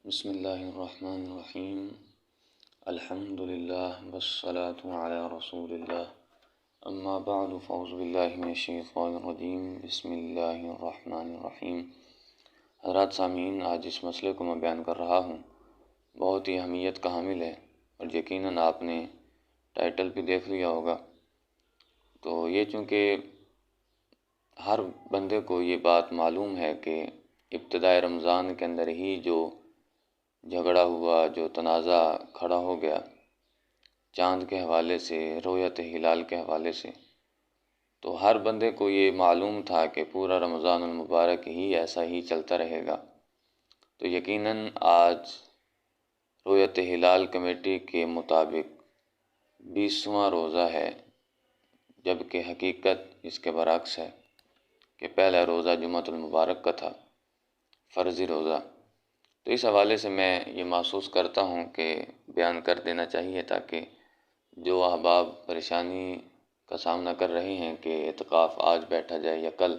بسم اللہ الرحمن الرحیم الحمدللہ والصلاة علی رسول اللہ اما بعد فاعوذ باللہ من الشیطان الرجیم بسم اللہ الرحمن الرحیم۔ حضرات سامعین، آج اس مسئلے کو میں بیان کر رہا ہوں، بہت ہی اہمیت کا حامل ہے اور یقیناً آپ نے ٹائٹل بھی دیکھ لیا ہوگا۔ تو یہ چونکہ ہر بندے کو یہ بات معلوم ہے کہ ابتدائے رمضان کے اندر ہی جو جھگڑا ہوا، جو تنازع کھڑا ہو گیا چاند کے حوالے سے، رؤیت ہلال کے حوالے سے، تو ہر بندے کو یہ معلوم تھا کہ پورا رمضان المبارک ہی ایسا ہی چلتا رہے گا۔ تو یقیناً آج رؤیت ہلال کمیٹی کے مطابق 20واں روزہ ہے، جبکہ حقیقت اس کے برعکس ہے کہ پہلا روزہ جمعۃ المبارک کا تھا، فرضی روزہ۔ تو اس حوالے سے میں یہ محسوس کرتا ہوں کہ بیان کر دینا چاہیے تاکہ جو احباب پریشانی کا سامنا کر رہے ہیں کہ اعتکاف آج بیٹھا جائے یا کل،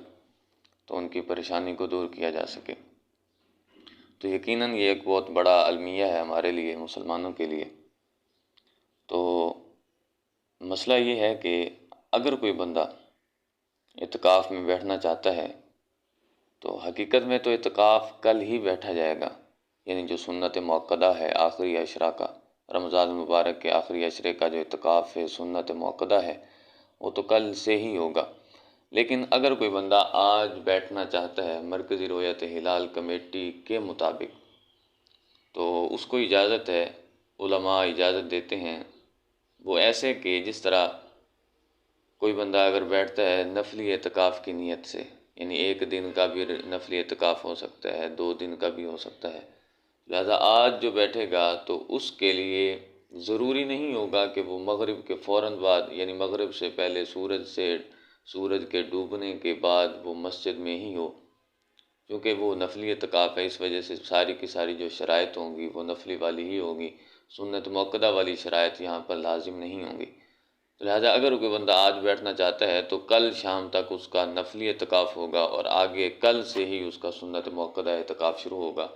تو ان کی پریشانی کو دور کیا جا سکے۔ تو یقیناً یہ ایک بہت بڑا المیہ ہے ہمارے لیے، مسلمانوں کے لیے۔ تو مسئلہ یہ ہے کہ اگر کوئی بندہ اعتکاف میں بیٹھنا چاہتا ہے تو حقیقت میں تو اعتکاف کل ہی بیٹھا جائے گا، یعنی جو سنت موقدہ ہے آخری عشرہ کا، رمضان المبارک کے آخری عشرے کا جو اعتکاف ہے، سنت موقدہ ہے، وہ تو کل سے ہی ہوگا۔ لیکن اگر کوئی بندہ آج بیٹھنا چاہتا ہے مرکزی رؤیت ہلال کمیٹی کے مطابق، تو اس کو اجازت ہے، علماء اجازت دیتے ہیں، وہ ایسے کہ جس طرح کوئی بندہ اگر بیٹھتا ہے نفلی اعتکاف کی نیت سے، یعنی ایک دن کا بھی نفلی اعتکاف ہو سکتا ہے، 2 دن کا بھی ہو سکتا ہے، لہذا آج جو بیٹھے گا تو اس کے لیے ضروری نہیں ہوگا کہ وہ مغرب کے فوراً بعد، یعنی مغرب سے پہلے سورج کے ڈوبنے کے بعد وہ مسجد میں ہی ہو، کیونکہ وہ نفلی اعتکاف ہے، اس وجہ سے ساری کی ساری جو شرائط ہوں گی وہ نفلی والی ہی ہوگی، سنت موقدہ والی شرائط یہاں پر لازم نہیں ہوں گی۔ لہذا اگر کوئی بندہ آج بیٹھنا چاہتا ہے تو کل شام تک اس کا نفلی اعتکاف ہوگا اور آگے کل سے ہی اس کا سنت موقدہ اعتکاف شروع ہوگا۔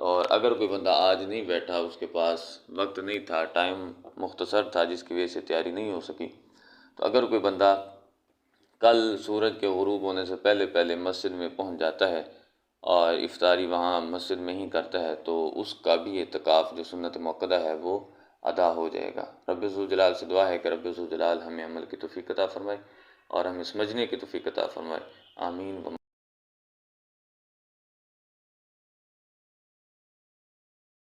اور اگر کوئی بندہ آج نہیں بیٹھا، اس کے پاس وقت نہیں تھا، ٹائم مختصر تھا جس کی وجہ سے تیاری نہیں ہو سکی، تو اگر کوئی بندہ کل سورج کے غروب ہونے سے پہلے پہلے مسجد میں پہنچ جاتا ہے اور افطاری وہاں مسجد میں ہی کرتا ہے تو اس کا بھی اعتکاف جو سنت موقدہ ہے وہ ادا ہو جائے گا۔ رب ذوالجلال سے دعا ہے کہ رب ذوالجلال ہمیں عمل کی توفیق عطا فرمائے اور ہمیں سمجھنے کی توفیق عطا فرمائے، آمین۔